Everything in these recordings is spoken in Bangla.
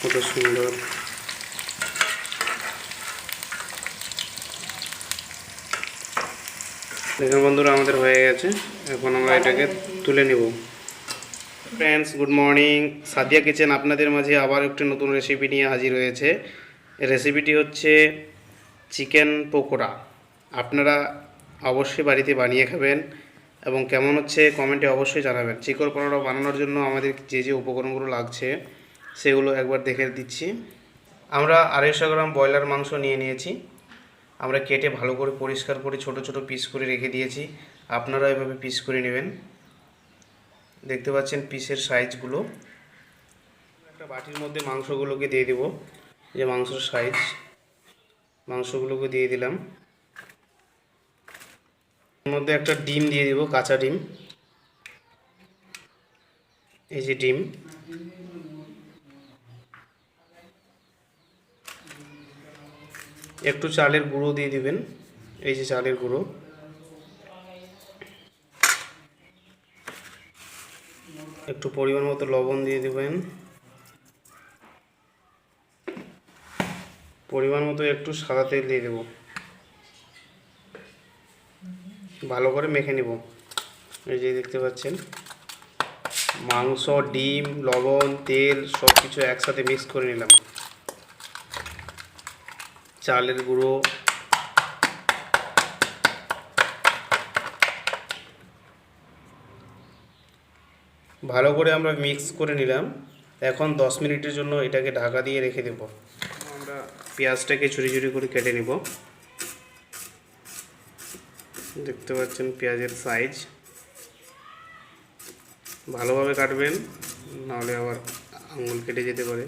কত সুন্দর। দেখুন বন্ধুরা, আমাদের হয়ে গেছে। এখন আমরা এটাকে তুলে নেব। Friends, good morning. Sadia kitchen আপনাদের মাঝে আবার একটি নতুন রেসিপি নিয়ে হাজির হয়েছে। রেসিপিটি হচ্ছে চিকেন পকোড়া। আপনারা অবশ্যই বাড়িতে বানিয়ে খাবেন এবং কেমন হচ্ছে কমেন্টে অবশ্যই জানাবেন। চিকেন পকোড়া বানানোর জন্য আমাদের যে যে উপকরণগুলো লাগছে সেগুলো একবার দেখে দিচ্ছি। আমরা 250 গ্রাম ব্রয়লার মাংস নিয়ে নিয়েছি। আমরা কেটে ভালো করে পরিষ্কার করে ছোট ছোট পিস করে রেখে দিয়েছি। আপনারা এভাবে পিস করে নেবেন। দেখতে পাচ্ছেন পিসের সাইজগুলো। একটা বাটির মধ্যে মাংসগুলোকে দিয়ে দেব। যে মাংসের সাইজ, মাংসগুলোকে দিয়ে দিলাম। এর মধ্যে একটা ডিম দিয়ে দেব, কাঁচা ডিম। এই যে ডিম। একটু চালের গুঁড়ো দিয়ে দিবেন। এই যে চালের গুঁড়ো। একটু পরিমাণ মতো লবণ দিয়ে দিবেন। পরিমাণ মতো একটু সাদা তেল দিয়ে দেব। ভালো করে মেখে নেব। এই যে দেখতে পাচ্ছেন মাংস, ডিম, লবণ, তেল সব কিছু একসাথে মিক্স করে নিলাম। চালের গুঁড়ো, ভালো করে আমরা মিক্স করে নিলাম। এখন 10 মিনিটের জন্য এটাকে ঢাকা দিয়ে রেখে দেব। আমরা পেঁয়াজটাকে ঝুরি ঝুরি করে কেটে নেব। দেখতে পাচ্ছেন পেঁয়াজের সাইজ। ভালোভাবে কাটবেন, নাহলে আবার আঙুল কেটে যেতে পারে।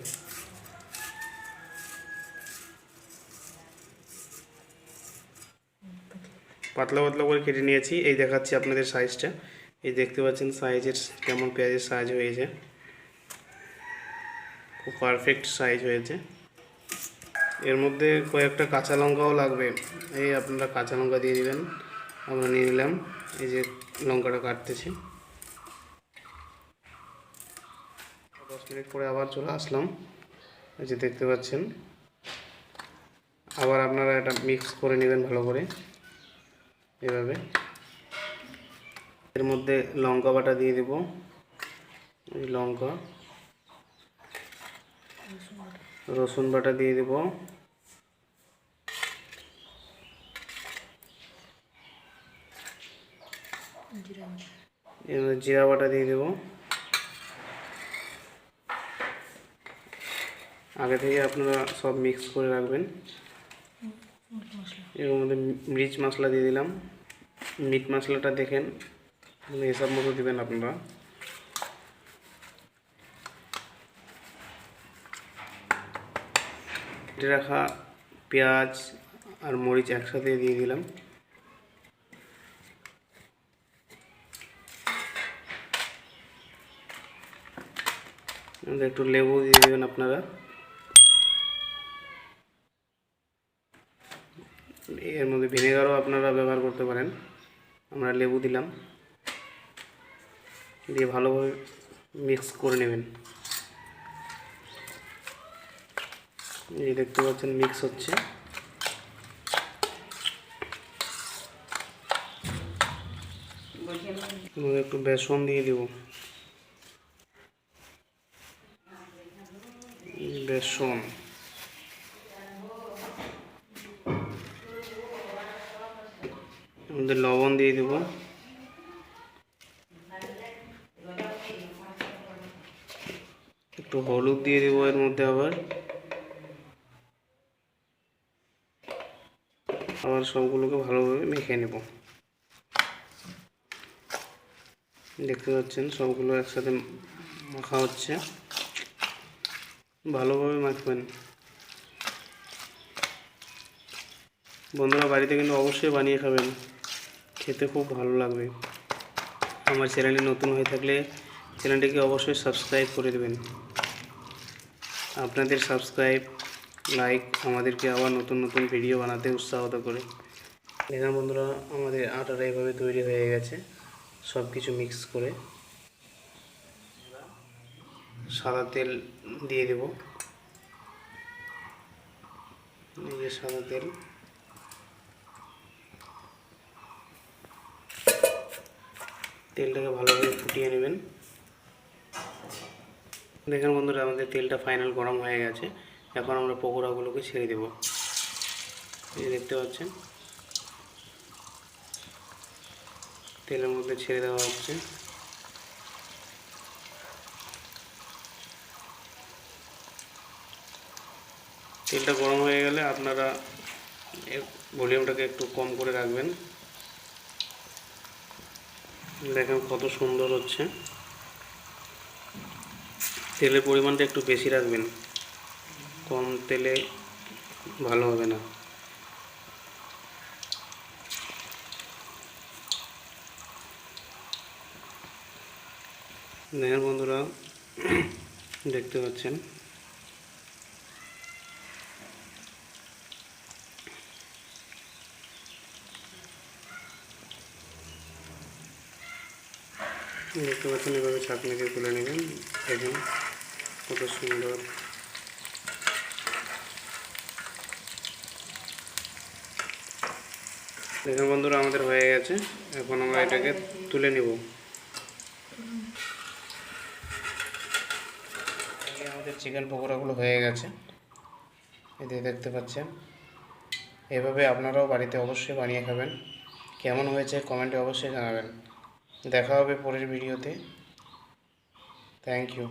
পাতলা পাতলা করে কেটে নিয়েছি। এই দেখাচ্ছি আপনাদের সাইজটা। এই দেখতে পাচ্ছেন সাইজের কেমন পেঁয়াজের সাইজ হয়েছে। খুব পারফেক্ট সাইজ হয়েছে। এর মধ্যে কয়েকটা কাঁচা লঙ্কাও লাগবে। এই আপনারা কাঁচা লঙ্কা দিয়ে দিবেন। আমরা নিয়ে নিলাম। এই যে লঙ্কাটা কাটতেছি। 10 মিনিট পরে আবার চলে আসলাম। এই যে দেখতে পাচ্ছেন। আবার আপনারা এটা মিক্স করে নেবেন ভালো করে এভাবে। এর মধ্যে লঙ্কা বাটা দিয়ে দেব। এই লঙ্কা, রসুন বাটা দিয়ে দেব। এর মধ্যে জিরা বাটা দিয়ে দেব। আগে থেকে আপনারা সব মিক্স করে রাখবেন। এর মধ্যে মির্চ মশলা দিয়ে দিলাম। মিট মশলাটা দেখেন হিসাব মতো দেবেন আপনারা। কেটে রাখা পেঁয়াজ আর মরিচ একসাথে দিয়ে দিলাম। একটু লেবু দিয়ে দেবেন আপনারা। এর মধ্যে ভিনেগারও আপনারা ব্যবহার করতে পারেন। আমরা লেবু দিলাম। দিয়ে ভালোভাবে মিক্স করে নেবেন। এই দেখতে পাচ্ছেন মিক্স হচ্ছে। একটু বেসন দিয়ে দেব। বেসন, আমাদের লবণ দিয়ে দেব। একটু হলুদ দিয়ে দেবো এর মধ্যে। আবার সবগুলোকে ভালোভাবে মেখে নেব। দেখতে পাচ্ছেন সবগুলো একসাথে মাখা হচ্ছে। ভালোভাবে মাখবেন। বন্ধুরা, বাড়িতে কিন্তু অবশ্যই বানিয়ে খাবেন, খেতে খুব ভালো লাগবে। আমার চ্যানেলে নতুন হয়ে থাকলে চ্যানেলটিকে অবশ্যই সাবস্ক্রাইব করে দেবেন। আপনাদের সাবস্ক্রাইব, লাইক আমাদেরকে আবার নতুন নতুন ভিডিও বানাতে উৎসাহিত করে। দেখুন বন্ধুরা, আমাদের আটাটা এভাবে তৈরি হয়ে গেছে। সব কিছু মিক্স করে সাদা তেল দিয়ে দেব। এই যে সাদা তেল, তেলটাকে ভালোভাবে ফুটিয়ে নেবেন। দেখেন বন্ধুরা, আমাদের তেলটা ফাইনাল গরম হয়ে গেছে। এখন আমরা পকোড়াগুলোকে ছেড়ে দেব। এই দেখতে পাচ্ছেন তেলের মধ্যে ছেড়ে দেওয়া হচ্ছে। তেলটা গরম হয়ে গেলে আপনারা ভলিউমটাকে একটু কম করে রাখবেন। দেখেন কত সুন্দর হচ্ছে। তেলের পরিমাণটা একটু বেশি রাখবেন, কম তেলে ভালো হবে না। দেখেন বন্ধুরা, দেখতে পাচ্ছেন এভাবে ছাঁকনি দিয়ে তুলে নেবেন। দেখেন কত সুন্দর। দেখেন বন্ধুরা, আমাদের হয়ে গেছে। এখন আমরা এটাকে তুলে নিব। আমাদের চিকেন পকোড়াগুলো হয়ে গেছে, এদিকে দেখতে পাচ্ছেন। এভাবে আপনারাও বাড়িতে অবশ্যই বানিয়ে খাবেন। কেমন হয়েছে কমেন্টে অবশ্যই জানাবেন। দেখা হবে পরের ভিডিওতে। Thank you.